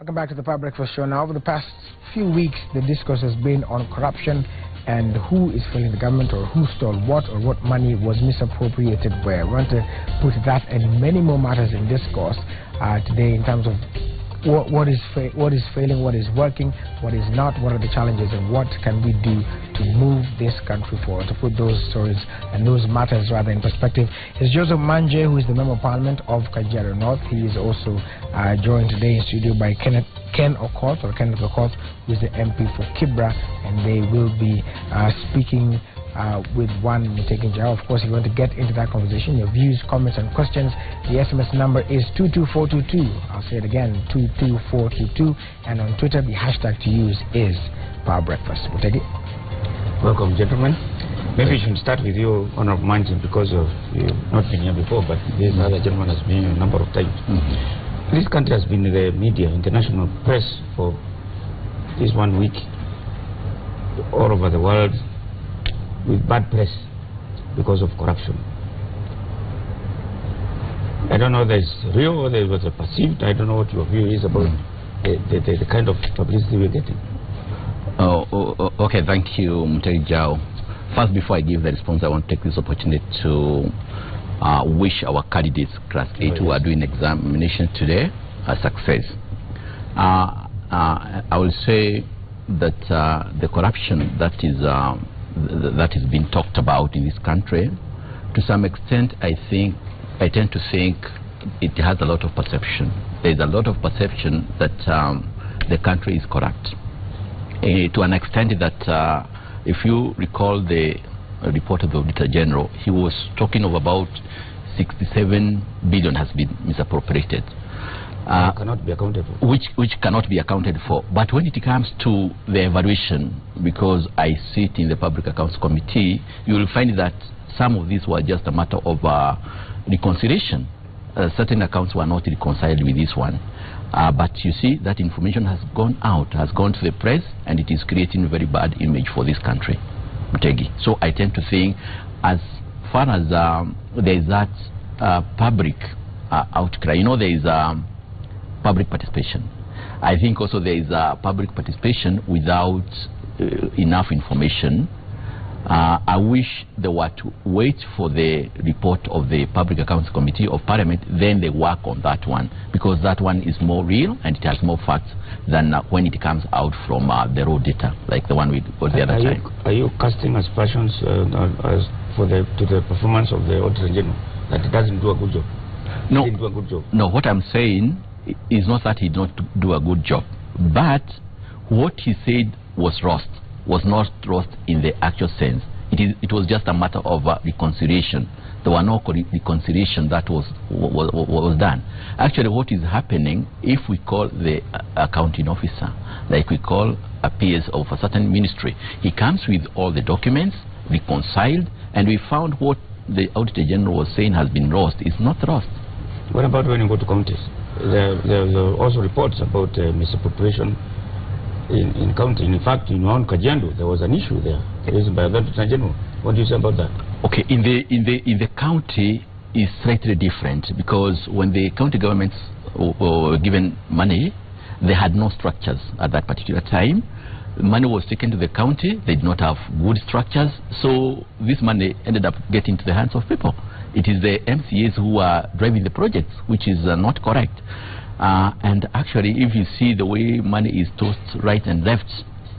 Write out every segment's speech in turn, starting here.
Welcome back to the Power Breakfast Show. Now, over the past few weeks, the discourse has been on corruption and who is failing the government, or who stole what, or what money was misappropriated where. We want to put that and many more matters in discourse today in terms of what is failing, what is working, what is not, what are the challenges, and what can we do to move this country forward, to put those stories and those matters rather in perspective. It's Joseph Manje, who is the Member of Parliament of Kajiado North. He is also joined today in studio by Kenneth Okoth, who is the MP for Kibra, and they will be speaking with one Mutegi Njau. Of course, if you want to get into that conversation, your views, comments, and questions, the SMS number is 22422. I'll say it again, 22422. And on Twitter, the hashtag to use is Power Breakfast. Mutegi. Welcome, gentlemen. Maybe we should start with you, Honorable Manji, because of you've not been here before, but this other gentleman has been here a number of times. This country has been in the media, international press, for this 1 week, all over the world, with bad press because of corruption. I don't know whether it's real or whether it was perceived. I don't know what your view is about the kind of publicity we're getting. Okay, thank you, Mutegi Njau. First, before I give the response, I want to take this opportunity to wish our candidates, Class 8, who are doing examination today, a success. I will say that the corruption that is being talked about in this country, to some extent, I tend to think it has a lot of perception. There is a lot of perception that the country is corrupt, to an extent that if you recall the report of the Auditor General, he was talking of about 67 billion has been misappropriated. Cannot be accounted for. Which cannot be accounted for. But when it comes to the evaluation, because I sit in the Public Accounts Committee, you will find that some of these were just a matter of reconciliation. Certain accounts were not reconciled with this one. But you see, that information has gone out, has gone to the press, and it is creating a very bad image for this country, Mutegi. So I tend to think, as far as there is that public outcry, you know, there is public participation. I think also there is public participation without enough information. I wish they were to wait for the report of the Public Accounts Committee of Parliament, then they work on that one, because that one is more real and it has more facts than when it comes out from the raw data, like the one we got the other time. Are you casting aspersions to the performance of the Auditor General, that it doesn't do a good job? No, didn't do a good job. No, what I'm saying is not that he did not do a good job, but what he said was not lost in the actual sense. It was just a matter of reconciliation. There were no reconciliation that was done. Actually, what is happening, if we call the accounting officer, like we call a PS of a certain ministry, he comes with all the documents reconciled, and we found what the Auditor General was saying has been lost is not lost. What about when you go to counties? There are also reports about misappropriation in county. In fact, in Mount Kajiado, there was an issue there raised by the Auditor General. What do you say about that? Okay, in the county is slightly different, because when the county governments were given money, they had no structures at that particular time. Money was taken to the county, they did not have good structures, so this money ended up getting to the hands of people. It is the MCAs who are driving the projects, which is not correct. And actually, if you see the way money is tossed right and left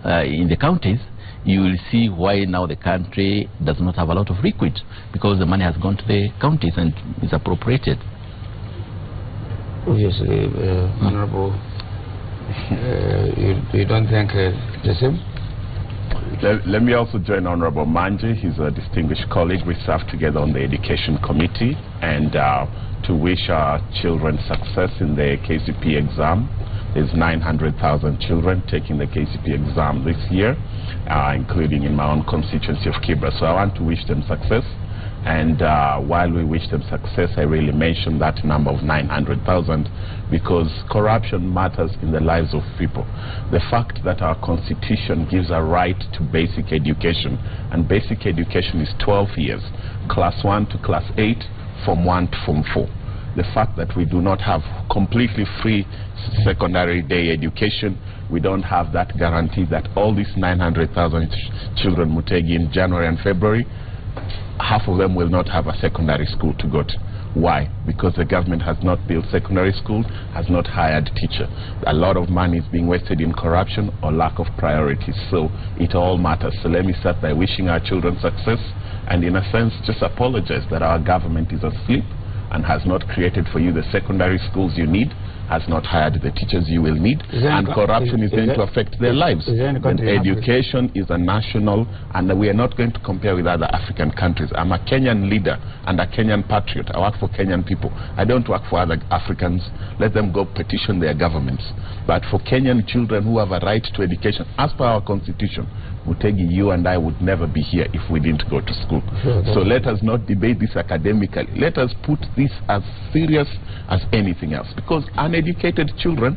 in the counties, you will see why now the country does not have a lot of liquid, because the money has gone to the counties and is appropriated. Obviously, Honorable, you don't think the same? Let me also join Honorable Manje. He's a distinguished colleague. We serve together on the Education Committee, and to wish our children success in the KCP exam. There's 900,000 children taking the KCP exam this year, including in my own constituency of Kibra. So I want to wish them success. And while we wish them success, I really mentioned that number of 900,000 because corruption matters in the lives of people. The fact that our constitution gives a right to basic education, and basic education is 12 years, class 1 to class 8, Form 1 to Form 4. the fact that we do not have completely free secondary day education. We don't have that guarantee that all these 900,000 children, Mutegi, in January and February, half of them will not have a secondary school to go to. Why? Because the government has not built secondary schools, has not hired teachers. A lot of money is being wasted in corruption or lack of priorities. So it all matters. So let me start by wishing our children success and, in a sense, just apologize that our government is asleep and has not created for you the secondary schools you need, has not hired the teachers you will need, and corruption is going to affect their lives. And education is a national, and we are not going to compare with other African countries. I'm a Kenyan leader and a Kenyan patriot. I work for Kenyan people. I don't work for other Africans. Let them go petition their governments. But for Kenyan children who have a right to education, as per our constitution, Mutegi, you and I would never be here if we didn't go to school. So let us not debate this academically. Let us put this as serious as anything else. Because uneducated children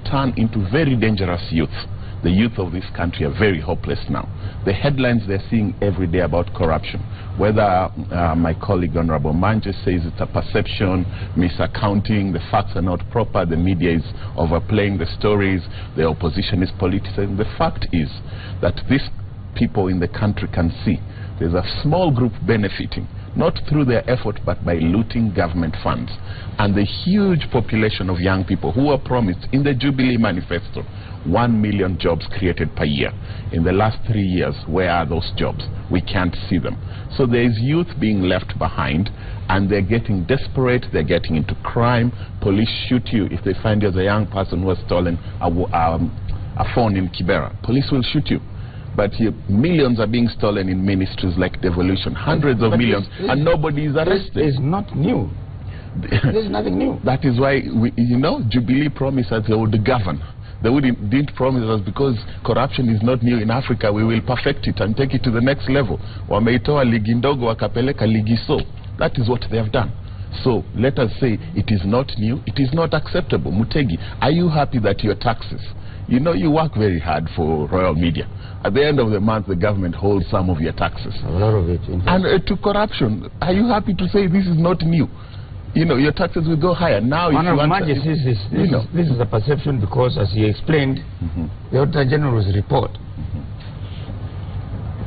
turn into very dangerous youth. The youth of this country are very hopeless now. The headlines they're seeing every day about corruption, whether my colleague Honorable Manje says it's a perception, misaccounting, the facts are not proper, the media is overplaying the stories, the opposition is politicizing. The fact is that these people in the country can see there's a small group benefiting, not through their effort but by looting government funds. And the huge population of young people who were promised in the Jubilee Manifesto 1 million jobs created per year. In the last 3 years, where are those jobs? We can't see them. So there is youth being left behind, and they're getting desperate, they're getting into crime. Police shoot you if they find you as a young person who has stolen a phone in Kibera. Police will shoot you. But millions are being stolen in ministries like devolution, hundreds of millions, and nobody is arrested. This is not new. There's nothing new. That is why, Jubilee promised us they would govern. They didn't promise us, because corruption is not new in Africa, we will perfect it and take it to the next level. Wameitoa ligi ndogo wakapeleka ligi so. That is what they have done. So let us say it is not new, it is not acceptable. Mutegi, are you happy that your taxes, you work very hard for Royal Media. At the end of the month, the government holds some of your taxes. A lot of it. And to corruption, are you happy to say this is not new? Your taxes will go higher. Now, this is a perception, because, as he explained, the Auditor General's report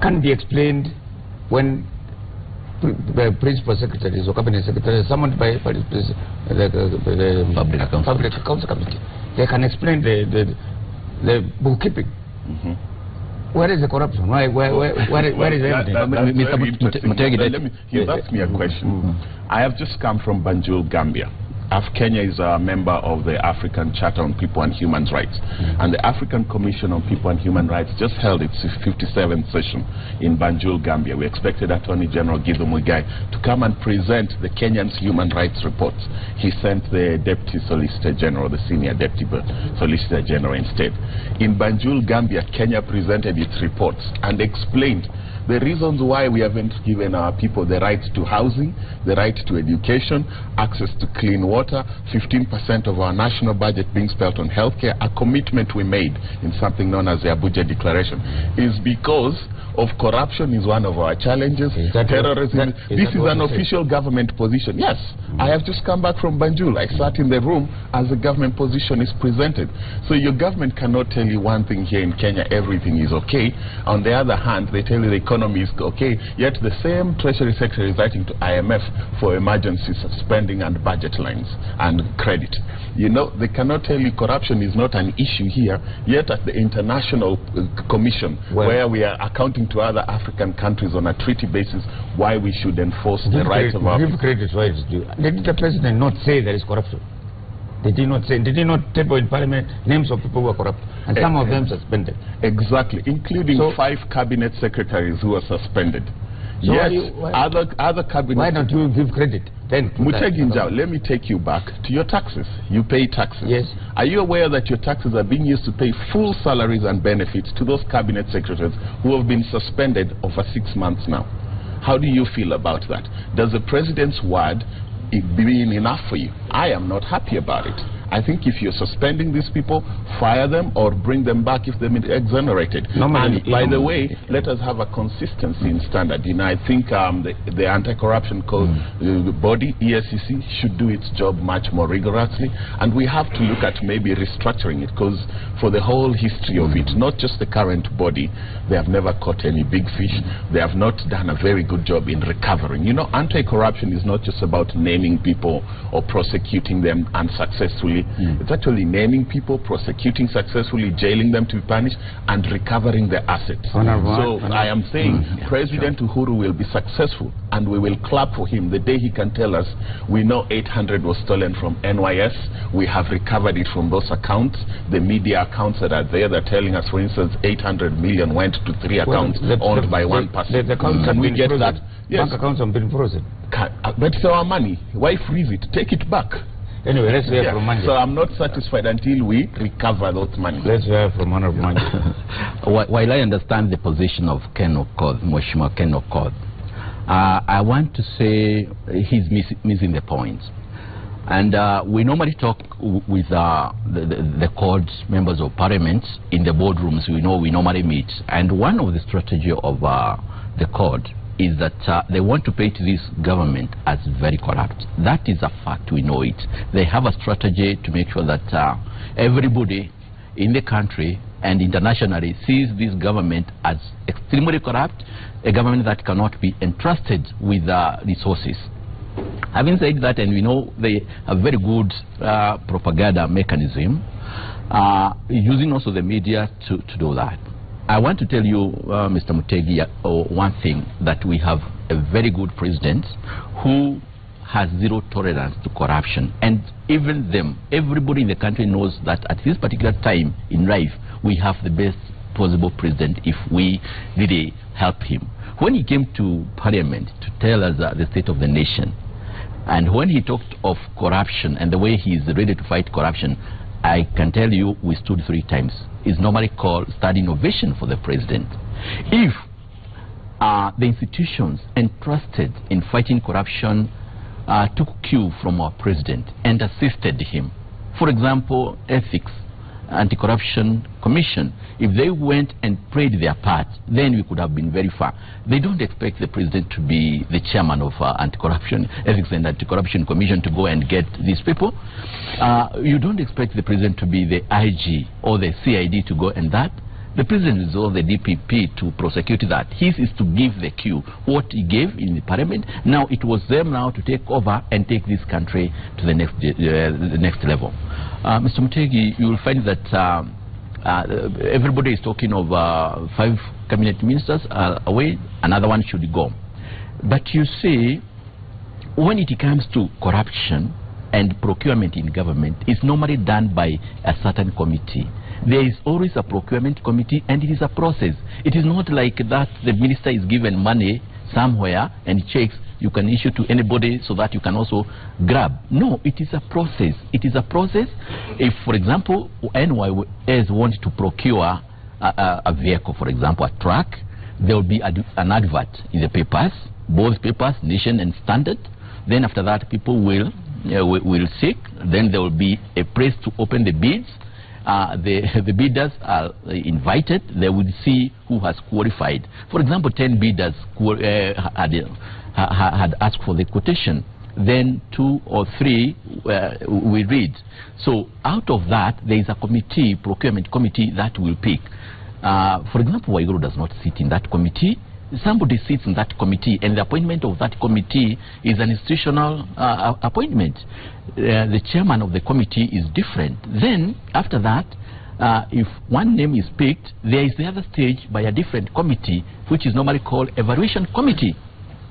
can be explained when the principal secretaries or cabinet secretaries summoned by the Public Accounts Committee. They can explain the bookkeeping. Where is the corruption? Where is everything? You've asked me a question. I have just come from Banjul, Gambia. Kenya is a member of the African Charter on People and Human Rights. And the African Commission on People and Human Rights just held its 57th session in Banjul, Gambia. We expected Attorney General Githu Muigai to come and present the Kenyans' human rights reports. He sent the Deputy Solicitor General, the Senior Deputy Solicitor General instead. In Banjul, Gambia, Kenya presented its reports and explained the reasons why we haven't given our people the right to housing, the right to education, access to clean water, 15% of our national budget being spent on healthcare, a commitment we made in something known as the Abuja Declaration, is because of corruption is one of our challenges. Terrorism. This is an official government position. Yes, I have just come back from Banjul. I sat in the room as the government position is presented. So your government cannot tell you one thing here in Kenya, everything is okay. On the other hand, they tell you the economy is okay, yet the same Treasury Secretary is writing to IMF for emergency spending and budget lines and credit. They cannot tell you corruption is not an issue here, yet at the International Commission, where we are accounting to other African countries on a treaty basis why we should enforce the rights of our people. Give credit why it's due. Did the president not say there is corruption? Did he not table in parliament names of people who are corrupt, and some of them suspended? Exactly, including 5 cabinet secretaries who were suspended. So yes, other cabinet. Why don't you give credit then? Mutegi Njau, let me take you back to your taxes. You pay taxes. Yes. Are you aware that your taxes are being used to pay full salaries and benefits to those cabinet secretaries who have been suspended over 6 months now? How do you feel about that? Does the president's word being enough for you? I am not happy about it. I think if you're suspending these people, fire them or bring them back if they've been exonerated. And by the way, let us have a consistency in standard. You know, I think the anti-corruption body, EFCC, should do its job much more rigorously, and we have to look at maybe restructuring it, because for the whole history of it, not just the current body, they have never caught any big fish. They have not done a very good job in recovering. You know, anti-corruption is not just about naming people or prosecuting them unsuccessfully. It's actually naming people, prosecuting successfully, jailing them to be punished, and recovering their assets. So I am saying President Uhuru will be successful, and we will clap for him the day he can tell us, we know 800 was stolen from NYS, we have recovered it from those accounts. The media accounts that are there, they're telling us, for instance, 800 million went to 3 accounts owned by one person. The accounts can we get that? Yes. Bank accounts have been frozen. But it's our money. Why freeze it? Take it back. Anyway, let's hear from Manje. So I'm not satisfied until we recover those money. Let's hear from Honorable Manje. While I understand the position of Ken Okoth, Mheshimiwa Ken Okoth, I want to say he's missing the point. And we normally talk with the CORD members of parliament in the boardrooms. We normally meet. And one of the strategy of the CORD is that they want to paint this government as very corrupt. That is a fact, we know it. They have a strategy to make sure that everybody in the country and internationally sees this government as extremely corrupt, a government that cannot be entrusted with resources. Having said that, and we know they have very good propaganda mechanism, using also the media to do that. I want to tell you, Mr. Mutegi, one thing, that we have a very good president who has zero tolerance to corruption. And even everybody in the country knows that at this particular time in life, we have the best possible president if we really help him. When he came to parliament to tell us the state of the nation, and when he talked of corruption and the way he is ready to fight corruption, I can tell you we stood 3 times. It's normally called standing ovation for the president. If the institutions entrusted in fighting corruption took cue from our president and assisted him, for example, ethics, Anti-Corruption Commission, if they went and played their part, then we could have been very far. They don't expect the president to be the chairman of Anti-Corruption Ethics and Anti-Corruption Commission to go and get these people. You don't expect the president to be the IG or the CID to go and that. The president is all the DPP to prosecute that. His is to give the cue. What he gave in the parliament, now it was them now to take over and take this country to the next level. Mr. Mutegi, you will find that everybody is talking of 5 cabinet ministers away, another one should go. But you see, when it comes to corruption and procurement in government, it's normally done by a certain committee. There is always a procurement committee, and it is a process. It is not like that the minister is given money somewhere and checks you can issue to anybody so that you can also grab. No, it is a process. It is a process. If, for example, NYS want to procure a vehicle, for example, a truck, there will be an advert in the papers, both papers, Nation and Standard. Then after that, people will seek. Then there will be a place to open the bids. The bidders are invited. They will see who has qualified. For example, 10 bidders had asked for the quotation. Then 2 or 3 we read. So out of that, there is a committee, procurement committee, that will pick. For example, Waiguru does not sit in that committee. Somebody sits in that committee, and the appointment of that committee is an institutional appointment. The chairman of the committee is different. Then, after that, if one name is picked, there is the other stage by a different committee, which is normally called evaluation committee.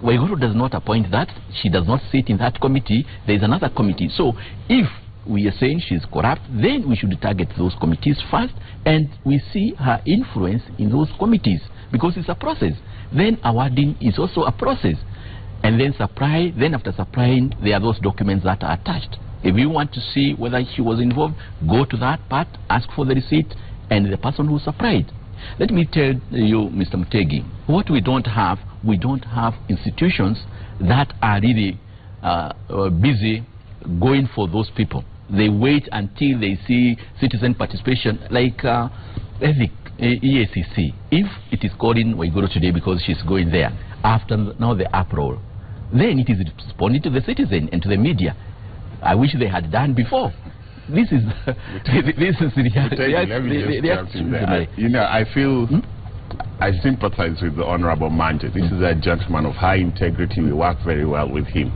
Waiguru does not appoint that. She does not sit in that committee. There is another committee. So, if we are saying she is corrupt, then we should target those committees first, and we see her influence in those committees, because it's a process. Then awarding is also a process. And then supply, then after supplying, there are those documents that are attached. If you want to see whether she was involved, go to that part, ask for the receipt, and the person who supplied. Let me tell you, Mr. Mutegi, what we don't have institutions that are really busy going for those people. They wait until they see citizen participation, like EACC. If it is calling Waiguru today because she's going there, after now the uproar, then it is responding to the citizen and to the media. I wish they had done before. This is this is the you know, I feel I sympathize with the Honorable Manje. This is a gentleman of high integrity. We work very well with him.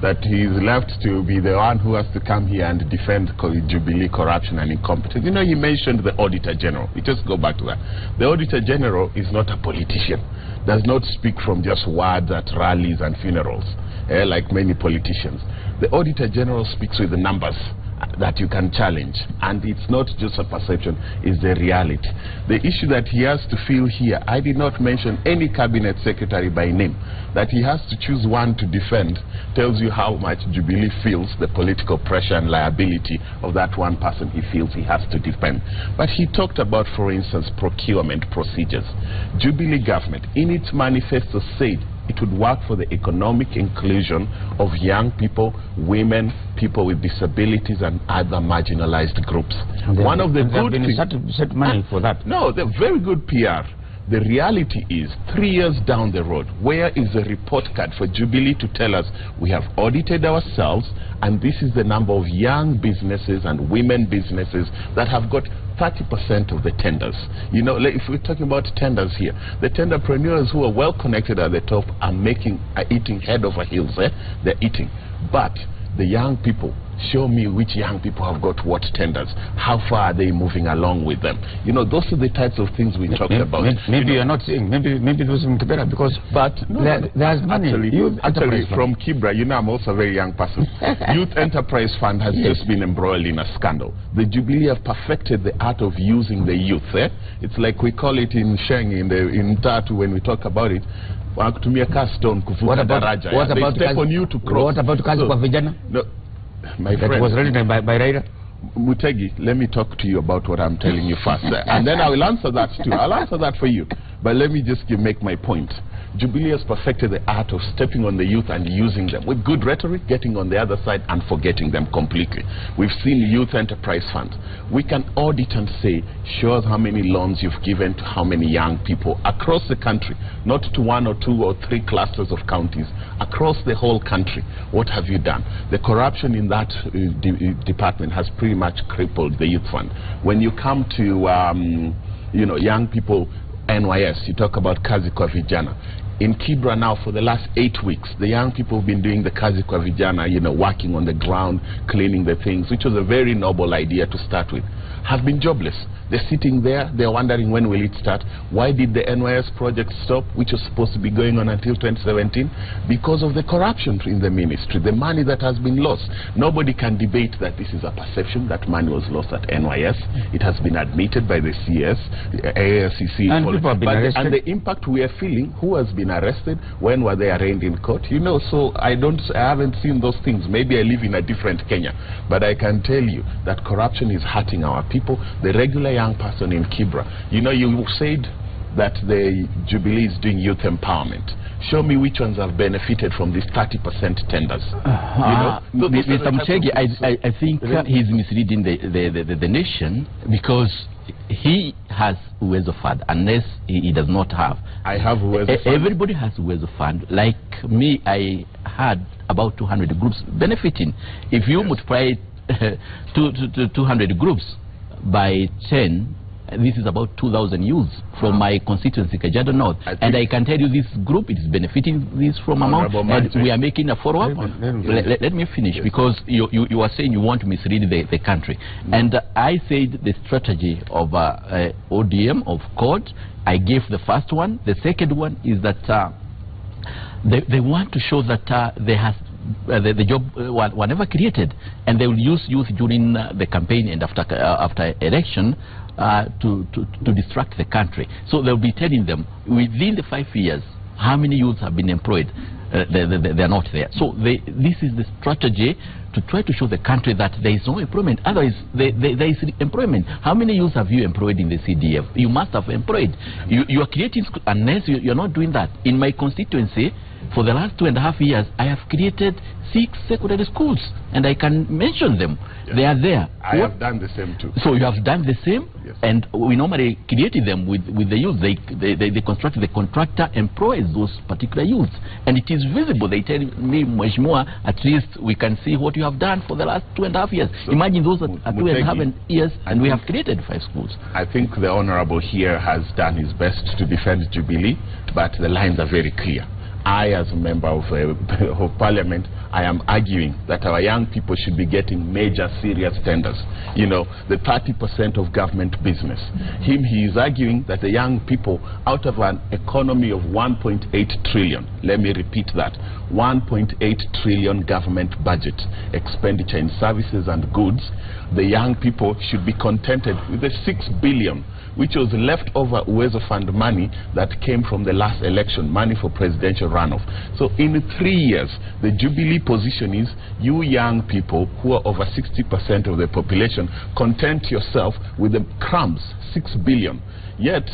That he's left to be the one who has to come here and defend Jubilee corruption and incompetence. You know, you mentioned the Auditor General. We just go back to that. The Auditor General is not a politician. Does not speak from just words at rallies and funerals, like many politicians. The Auditor General speaks with the numbers that you can challenge, and it's not just a perception, it's the reality. The issue that he has to fill here, I did not mention any cabinet secretary by name. That he has to choose one to defend tells you how much Jubilee feels the political pressure and liability of that one person he feels he has to defend. But he talked about, for instance, procurement procedures. Jubilee government in its manifesto said it would work for the economic inclusion of young people, women, people with disabilities and other marginalized groups. One of the good things... set money for that. No, they're very good PR. The reality is, 3 years down the road, where is the report card for Jubilee to tell us we have audited ourselves and this is the number of young businesses and women businesses that have got 30% of the tenders. You know, like if we're talking about tenders here, the tenderpreneurs who are well connected at the top are eating head over heels. They're eating. But the young people, show me which young people have got what tenders. How far are they moving along with them? You know, those are the types of things we talked about. Maybe you're not saying, maybe those in Kibera, because there's money. Actually from Kibra, you know, I'm also a very young person. Youth Enterprise Fund has just been embroiled in a scandal. The Jubilee have perfected the art of using the youth. It's like we call it in Sheng, in Tatu, when we talk about it. What about step on you to cross? What about kazi kwa vijana? No, my friend. That was written by Raila. Mutegi, let me talk to you about what I'm telling you first, and then I will answer that too. I'll answer that for you. But let me just make my point. Jubilee has perfected the art of stepping on the youth and using them with good rhetoric, getting on the other side and forgetting them completely. We've seen Youth Enterprise Fund. We can audit and say, show us how many loans you've given to how many young people across the country, not to 1 or 2 or 3 clusters of counties, across the whole country. What have you done? The corruption in that department has pretty much crippled the youth fund. When you come to, you know, young people, NYS, you talk about Kazi kwa Vijana. In Kibra now, for the last 8 weeks, the young people have been doing the Kazi kwa Vijana, you know, working on the ground, cleaning the things, which was a very noble idea to start with, have been jobless. They're sitting there, they're wondering when will it start. Why did the NYS project stop, which was supposed to be going on until 2017? Because of the corruption in the ministry, the money that has been lost. Nobody can debate that this is a perception that money was lost at NYS. It has been admitted by the CS, AACC, and people have been arrested. And the impact we are feeling, who has been arrested, when were they arraigned in court? You know, so I haven't seen those things. Maybe I live in a different Kenya, but I can tell you that corruption is hurting our people. The regular young person in Kibra, you know, you said that the Jubilee is doing youth empowerment. Show me which ones have benefited from these 30% tenders. You know, Mr. Muchegi, I think he's misleading the nation, because he has Uwezo Fund, unless he does not have. I have Uwezo Fund. Everybody has Uwezo Fund. Like me, I had about 200 groups benefiting. If you multiply 200 groups by 10, this is about 2,000 youths from my constituency, Kajiado North. And I can tell you this group is benefiting this from amount, and we are making a follow-up. Let me finish, because you are saying you want to mislead the country. And I said the strategy of ODM, of CORD, I gave the first one. The second one is that they want to show that they have the job were never created, and they will use youth during the campaign and after election to distract the country. So they'll be telling them within the 5 years how many youths have been employed. They're not there. So this is the strategy to try to show the country that there is no employment. Otherwise, there is employment. How many youths have you employed in the CDF? You must have employed. You are creating, unless you're not doing that. In my constituency, for the last 2.5 years, I have created 6 secondary schools, and I can mention them. Yes. They are there. I have done the same too. So you have done the same, yes. And we normally created them with the youth. They construct, the contractor employs those particular youths, and it is visible. They tell me, Mheshimiwa, at least we can see what you have done for the last 2.5 years. So imagine those at 2.5 years, and we have created 5 schools. I think the Honorable here has done his best to defend Jubilee, but the lines are very clear. I, as a member of Parliament, I am arguing that our young people should be getting major, serious tenders. You know, the 30% of government business. He is arguing that the young people, out of an economy of 1.8 trillion, let me repeat that, 1.8 trillion government budget expenditure in services and goods, the young people should be contented with the 6 billion which was leftover Uwezo Fund money that came from the last election, money for presidential runoff. So in 3 years, the Jubilee position is, you young people who are over 60% of the population, content yourself with the crumbs, 6 billion. Yet,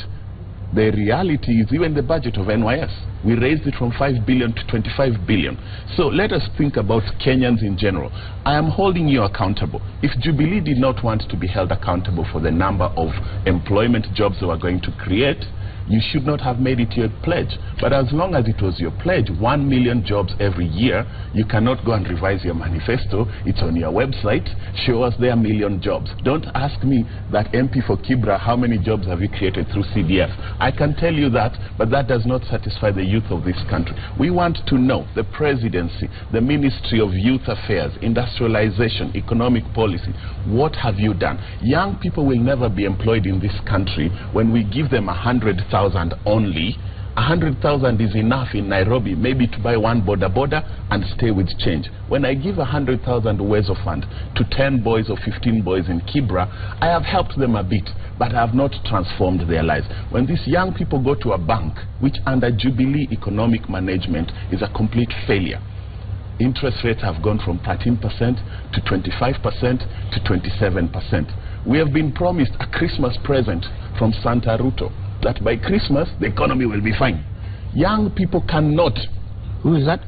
the reality is even the budget of NYS. We raised it from 5 billion to 25 billion. So let us think about Kenyans in general. I am holding you accountable. If Jubilee did not want to be held accountable for the number of employment jobs they were going to create, you should not have made it your pledge. But as long as it was your pledge, 1 million jobs every year, you cannot go and revise your manifesto. It's on your website. Show us their million jobs. Don't ask me that MP for Kibra, how many jobs have you created through CDF? I can tell you that, but that does not satisfy the youth of this country. We want to know the presidency, the Ministry of Youth Affairs, Industrialization, Economic Policy. What have you done? Young people will never be employed in this country when we give them 100,000 only. 100,000 is enough in Nairobi, maybe to buy one boda and stay with change. When I give 100,000 Uwezo Fund to 10 boys or 15 boys in Kibra, I have helped them a bit, but I have not transformed their lives. When these young people go to a bank, which under Jubilee economic management is a complete failure, interest rates have gone from 13% to 25% to 27%. We have been promised a Christmas present from Santa Ruto, that by Christmas the economy will be fine. Young people cannot. Who is that?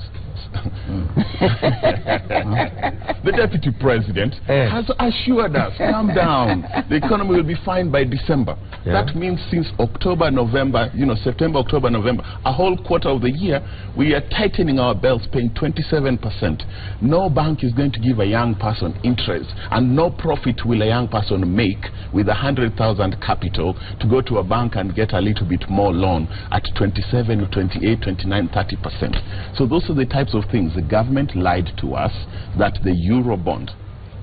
The deputy president has assured us, calm down, the economy will be fine by December. That means since October, November, September, October, November, a whole quarter of the year, we are tightening our belts, paying 27%. No bank is going to give a young person interest, and no profit will a young person make with 100,000 capital to go to a bank and get a little bit more loan at 27, 28, 29, 30%. So those are the types of things. The government lied to us that the Eurobond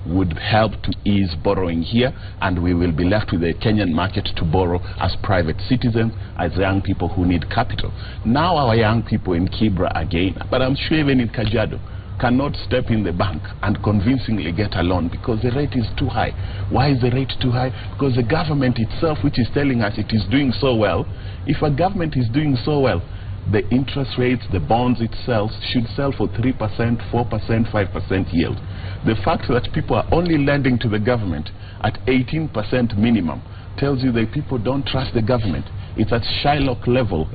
would help to ease borrowing here, and we will be left with the Kenyan market to borrow as private citizens, as young people who need capital. Now our young people in Kibra again, but I'm sure even in Kajiado, cannot step in the bank and convincingly get a loan because the rate is too high. Why is the rate too high? Because the government itself, which is telling us it is doing so well, if a government is doing so well, the interest rates, the bonds itself should sell for 3%, 4%, 5% yield. The fact that people are only lending to the government at 18% minimum tells you that people don't trust the government. It's at Shylock level,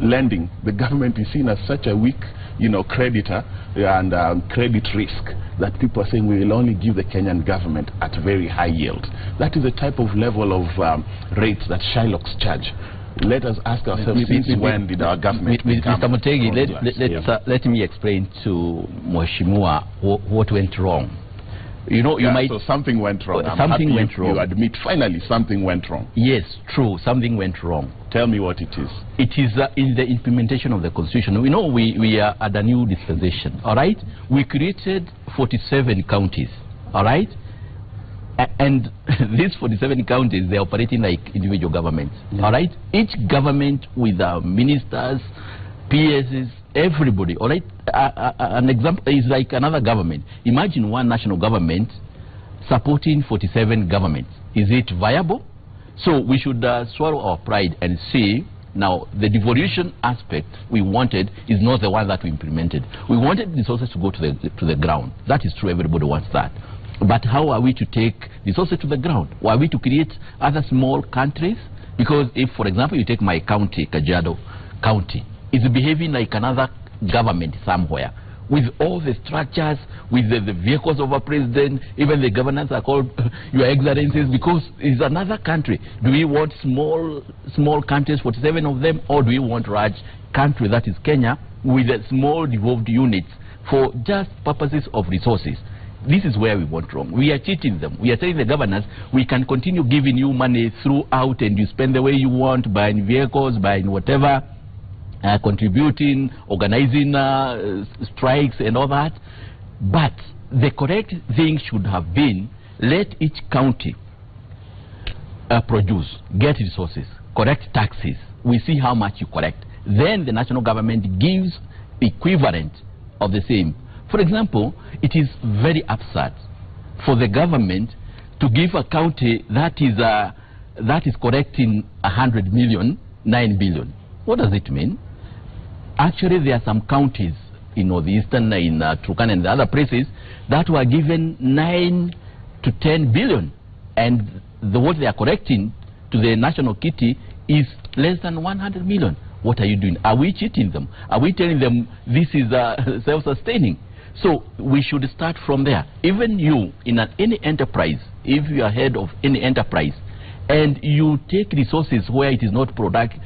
lending. The government is seen as such a weak, creditor and credit risk that people are saying we will only give the Kenyan government at very high yields. That is the type of level of rates that Shylocks charge. Let us ask ourselves, since when did our government become... Mr. Mutegi, let me explain to Mheshimiwa what went wrong. So something went wrong. Something went wrong. You admit finally something went wrong. Yes, true. Something went wrong. Tell me what it is. It is in the implementation of the Constitution. We know we are at a new dispensation. All right? We created 47 counties. All right? And these 47 counties, they're operating like individual governments. All right? Each government with ministers, PSs, everybody. All right? An example is like another government. Imagine one national government supporting 47 governments. Is it viable? So we should swallow our pride and see, now the devolution aspect we wanted is not the one that we implemented. We wanted resources to go to the ground. That is true, everybody wants that. But how are we to take resources to the ground? Are we to create other small countries? Because if, for example, you take my county, Kajiado County, it's behaving like another government somewhere. with all the structures, with the vehicles of a president, even the governors are called Your Excellencies, because it's another country. Do we want small countries, 47 of them, or do we want large country, that is Kenya, with a small devolved units for just purposes of resources? This is where we went wrong. We are cheating them. We are telling the governors, we can continue giving you money throughout and you spend the way you want, buying vehicles, buying whatever, contributing, organizing strikes and all that. But the correct thing should have been, let each county produce, get resources, collect taxes. We see how much you collect. Then the national government gives equivalent of the same. For example, it is very absurd for the government to give a county that is collecting 100 million, 9 billion. What does it mean? Actually, there are some counties in northeastern, in Turkana and the other places that were given 9 to 10 billion, and what they are collecting to the national kitty is less than 100 million. What are you doing? Are we cheating them? Are we telling them this is self-sustaining? So we should start from there. Even you, in any enterprise, if you are head of any enterprise, and you take resources where it is not productive,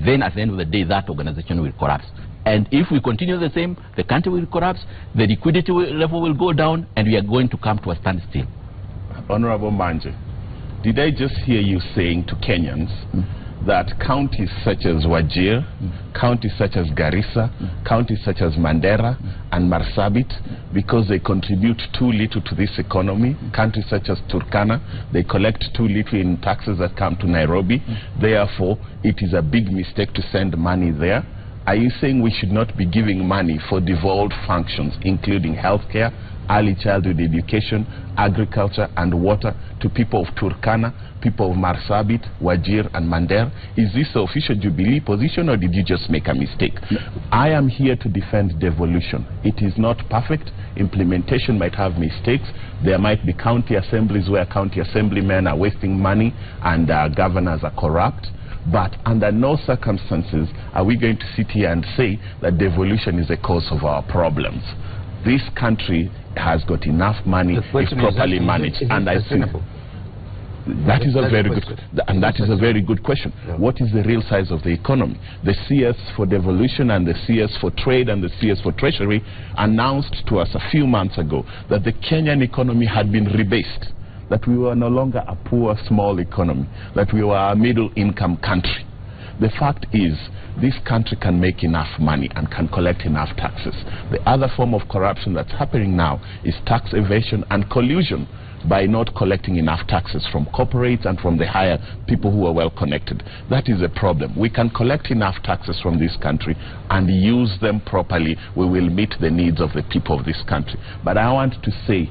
then at the end of the day, that organization will collapse. And if we continue the same, the country will collapse, the liquidity level will go down, and we are going to come to a standstill. Honorable Manje, did I just hear you saying to Kenyans that counties such as Wajir, counties such as Garissa, counties such as Mandera and Marsabit, because they contribute too little to this economy, countries such as Turkana, they collect too little in taxes that come to Nairobi, therefore it is a big mistake to send money there? Are you saying we should not be giving money for devolved functions, including healthcare, early childhood education, agriculture and water, to people of Turkana, people of Marsabit, Wajir and Mandera? Is this the official Jubilee position, or did you just make a mistake? No. I am here to defend devolution. It is not perfect. Implementation might have mistakes. There might be county assemblies where county assemblymen are wasting money and governors are corrupt. But under no circumstances are we going to sit here and say that devolution is the cause of our problems. This country has got enough money, it's properly managed, and I think that is a very good, and that is a very good question. Yeah. What is the real size of the economy? The CS for devolution and the CS for trade and the CS for treasury announced to us a few months ago that the Kenyan economy had been rebased, that we were no longer a poor small economy, that we were a middle income country. The fact is, this country can make enough money and can collect enough taxes. The other form of corruption that's happening now is tax evasion and collusion by not collecting enough taxes from corporates and from the higher people who are well connected. That is a problem. We can collect enough taxes from this country and use them properly. We will meet the needs of the people of this country. But I want to say,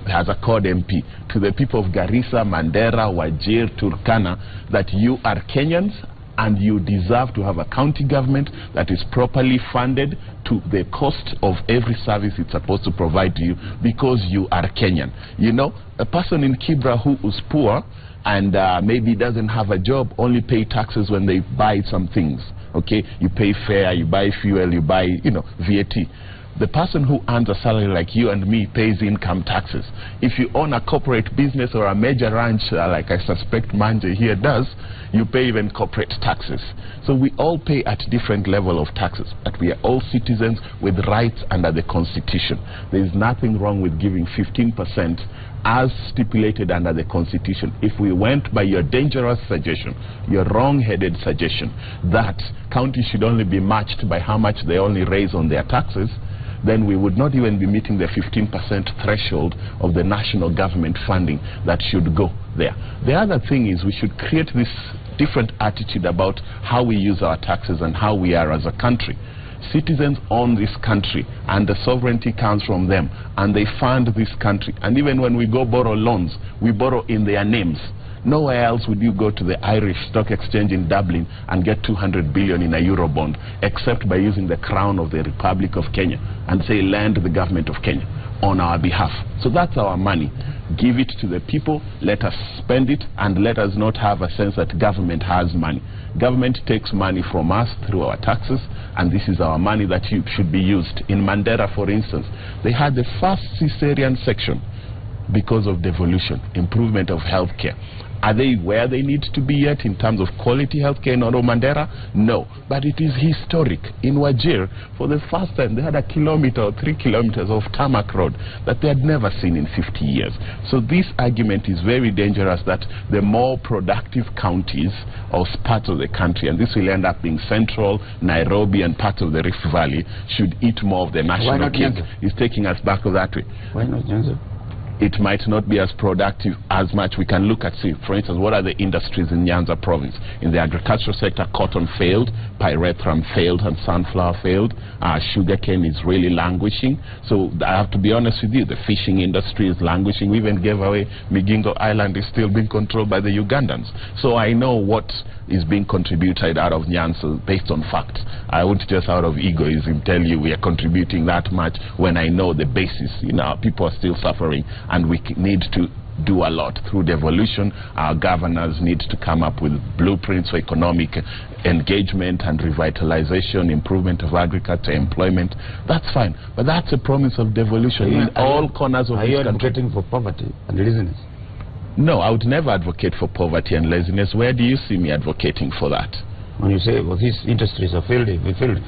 as a CORD MP, to the people of Garissa, Mandera, Wajir, Turkana, that you are Kenyans and you deserve to have a county government that is properly funded to the cost of every service it's supposed to provide to you, because you are Kenyan. You know, a person in Kibra who is poor and maybe doesn't have a job only pay taxes when they buy some things. Okay, you pay fare, you buy fuel, you buy, VAT. The person who earns a salary like you and me pays income taxes. If you own a corporate business or a major ranch, like I suspect Manje here does, you pay even corporate taxes. So we all pay at different level of taxes, but we are all citizens with rights under the Constitution. There is nothing wrong with giving 15% as stipulated under the Constitution. If we went by your dangerous suggestion, your wrong-headed suggestion, that counties should only be matched by how much they only raise on their taxes, then we would not even be meeting the 15% threshold of the national government funding that should go there. The other thing is we should create this different attitude about how we use our taxes and how we are as a country. Citizens own this country and the sovereignty comes from them, and they fund this country. And even when we go borrow loans, we borrow in their names. Nowhere else would you go to the Irish Stock Exchange in Dublin and get 200 billion in a Eurobond, except by using the crown of the Republic of Kenya and say, lend the government of Kenya. on our behalf. So that's our money. Give it to the people, let us spend it, and let us not have a sense that government has money. Government takes money from us through our taxes, and this is our money that should be used. In Mandera, for instance, they had the first cesarean section because of devolution, improvement of healthcare. Are they where they need to be yet in terms of quality healthcare in Oro Mandera? No. But it is historic. In Wajir, for the first time, they had a kilometer or 3 kilometers of tarmac road that they had never seen in 50 years. So this argument is very dangerous that the more productive counties or parts of the country, and this will end up being Central, Nairobi, and parts of the Rift Valley, should eat more of the national cake, is taking us back that way. Why not Nyanza? It might not be as productive as much. We can look at, see, for instance, what are the industries in Nyanza province? In the agricultural sector, cotton failed, pyrethrum failed, and sunflower failed. Sugarcane is really languishing. So I have to be honest with you, the fishing industry is languishing. We even gave away Migingo Island, is still being controlled by the Ugandans. So I know what is being contributed out of Nyanza based on facts. I won't just out of egoism tell you we are contributing that much when I know the basis. You know, people are still suffering, and we need to do a lot through devolution. Our governors need to come up with blueprints for economic engagement and revitalization, improvement of agriculture, employment. That's fine, but that's a promise of devolution in all corners of this country. Are you advocating for poverty and laziness? No, I would never advocate for poverty and laziness. Where do you see me advocating for that? When you say, well, these industries are failed, they failed.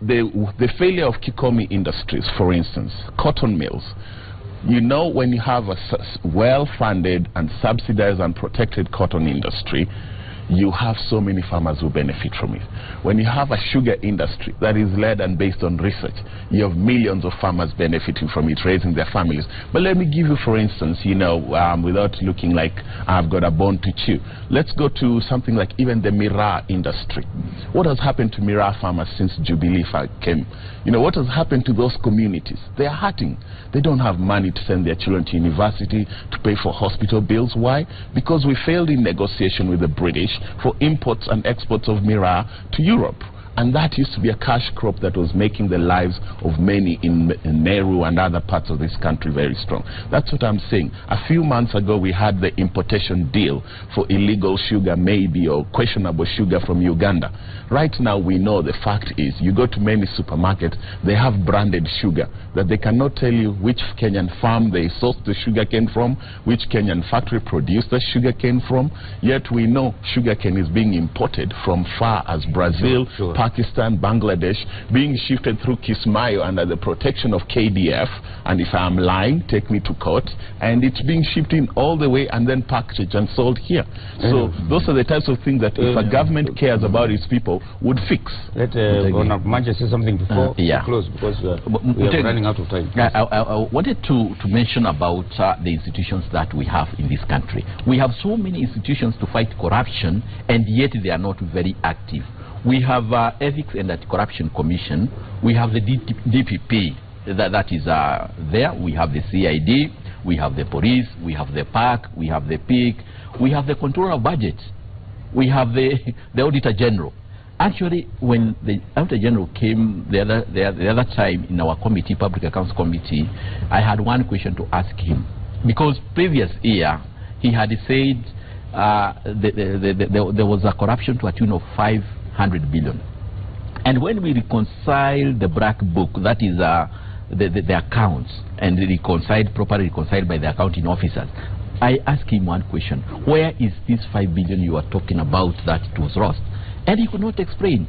The failure of Kikomi Industries, for instance, cotton mills. You know, when you have a well-funded and subsidized and protected cotton industry, you have so many farmers who benefit from it. When you have a sugar industry that is led and based on research, you have millions of farmers benefiting from it, raising their families. But let me give you, for instance, you know, without looking like I've got a bone to chew, let's go to something like even the Miraa industry. What has happened to Miraa farmers since Jubilee came? You know, what has happened to those communities? They are hurting. They don't have money to send their children to university, to pay for hospital bills. Why? Because we failed in negotiation with the British for imports and exports of Miraa to Europe. And that used to be a cash crop that was making the lives of many in Meru and other parts of this country very strong. That's what I'm saying. A few months ago, we had the importation deal for illegal sugar, maybe, or questionable sugar from Uganda. Right now, we know the fact is, you go to many supermarkets, they have branded sugar, that they cannot tell you which Kenyan farm they sourced the sugar cane from, which Kenyan factory produced the sugar cane from. Yet we know sugar cane is being imported from far as Brazil, Pakistan, Bangladesh, being shifted through Kismayo under the protection of KDF, and if I'm lying, take me to court, and it's being shipped in all the way and then packaged and sold here. So those are the types of things that if a government cares about its people, would fix. Let Manje say something before we close, because we are running out of time. I wanted to mention about the institutions that we have in this country. We have so many institutions to fight corruption, and yet they are not very active. We have Ethics and Anti-Corruption Commission. We have the DPP that is there. We have the CID. We have the police. We have the PAC. We have the PIC. We have the Controller of Budget. We have the Auditor General. Actually, when the Auditor General came the other time in our committee, Public Accounts Committee, I had one question to ask him. Because previous year, he had said there was a corruption to a tune of 500 billion. And when we reconciled the black book, that is the accounts, and properly reconciled by the accounting officers, I asked him one question: where is this 5 billion you are talking about that it was lost? And he could not explain,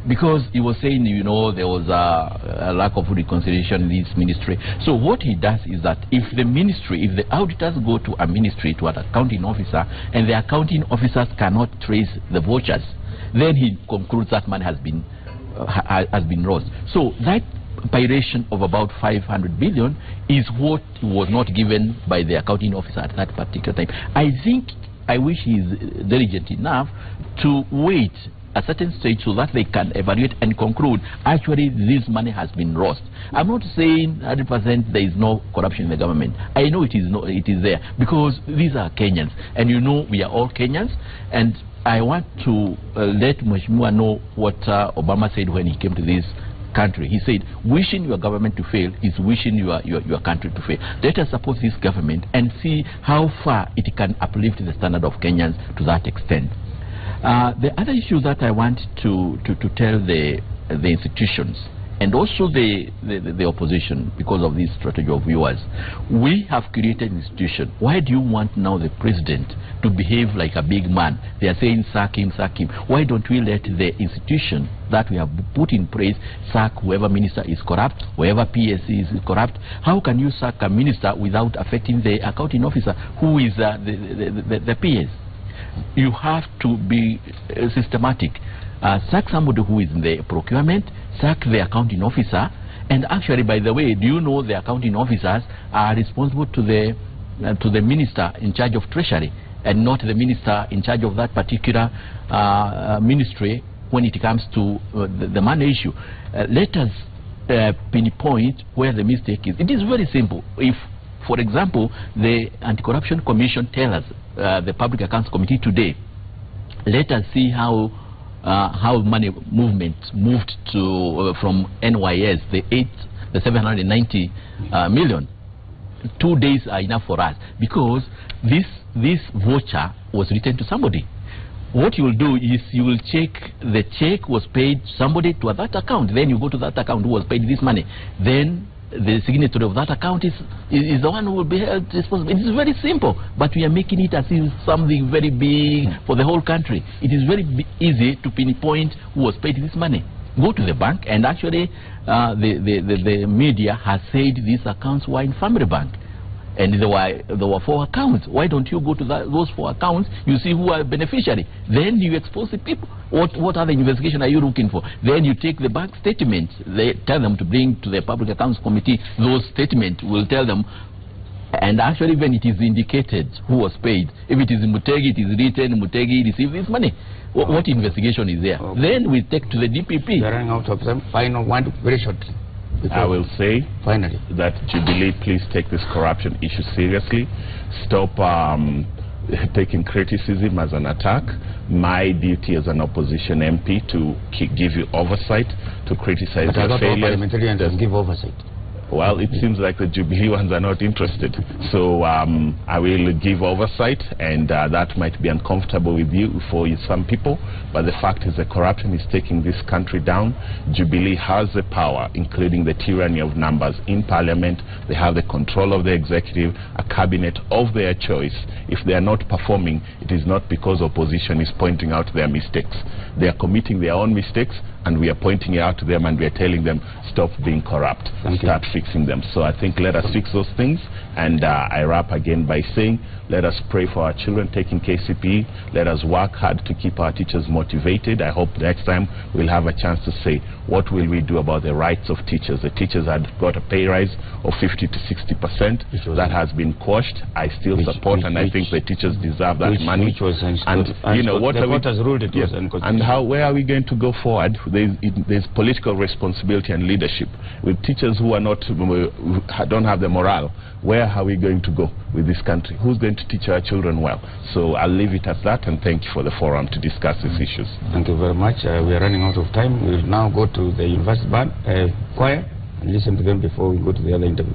because he was saying, you know, there was a lack of reconciliation in this ministry. So what he does is that if the ministry, if the auditors go to a ministry, to an accounting officer, and the accounting officers cannot trace the vouchers, then he concludes that money has been lost. So that pyration of about 500 billion is what was not given by the accounting officer at that particular time. I wish he is diligent enough to wait a certain stage so that they can evaluate and conclude actually this money has been lost. I'm not saying 100% there is no corruption in the government. I know it is there, because these are Kenyans, and you know we are all Kenyans. And I want to let Mheshimiwa know what Obama said when he came to this country. He said, wishing your government to fail is wishing your country to fail. Let us support this government and see how far it can uplift the standard of Kenyans to that extent. The other issue that I want to tell the institutions and also the opposition, because of this strategy of yours, we have created an institution. Why do you want now the president to behave like a big man? They are saying sack him, sack him. Why don't we let the institution that we have put in place sack whoever minister is corrupt, whoever PSC is corrupt? How can you sack a minister without affecting the accounting officer who is the PS? You have to be systematic. Sack somebody who is in the procurement, sack the accounting officer, and actually, by the way, do you know the accounting officers are responsible to the minister in charge of treasury and not the minister in charge of that particular ministry when it comes to the money issue? Let us pinpoint where the mistake is. It is very simple. If, for example, the Anti-Corruption Commission tells us, the Public Accounts Committee today, let us see how money movement moved to from NYS, the 790 million. 2 days are enough for us, because this voucher was written to somebody. What you will do is you will check the check was paid somebody to that account. Then you go to that account who was paid this money. Then the signatory of that account is the one who will be held responsible. It is very simple, but we are making it as if something very big for the whole country. It is very easy to pinpoint who was paid this money. Go to the bank, and actually the media has said these accounts were in Family Bank, and there were 4 accounts. Why don't you go to those 4 accounts? You see who are beneficiary. Then you expose the people. What other investigation are you looking for? Then you take the bank statements. They tell them to bring to the Public Accounts Committee. Those statements will tell them, and actually when it is indicated who was paid, if it is Mutegi, it is written Mutegi received this money. What investigation is there? Okay. Then we take to the DPP. We are running out of time. Final one, very shortly. I will say finally that Jubilee, please take this corruption issue seriously. Stop taking criticism as an attack. My duty as an opposition MP to give you oversight, to criticize your failures. Parliamentarians and give oversight. Well, it seems like the Jubilee ones are not interested. So I will give oversight, and that might be uncomfortable with you, for some people. But the fact is that corruption is taking this country down. Jubilee has the power, including the tyranny of numbers in Parliament. They have the control of the executive, a cabinet of their choice. If they are not performing, it is not because opposition is pointing out their mistakes. They are committing their own mistakes, and we are pointing it out to them, and we are telling them, stop being corrupt, start fixing them. So I think let us fix those things. And I wrap again by saying, let us pray for our children taking KCPE. Let us work hard to keep our teachers motivated. I hope next time we'll have a chance to say, what will we do about the rights of teachers? The teachers had got a pay rise of 50 to 60%. That has been quashed. I still support, and I think the teachers deserve that money. And you know what has ruled it. Yes. And where are we going to go forward? There's political responsibility and leadership. With teachers who are not, don't have the morale, where are we going to go with this country? Who's going to teach our children well? So I'll leave it at that, and thank you for the forum to discuss these issues. Thank you very much. We are running out of time. We'll now go to the University Band Choir and listen to them before we go to the other interview.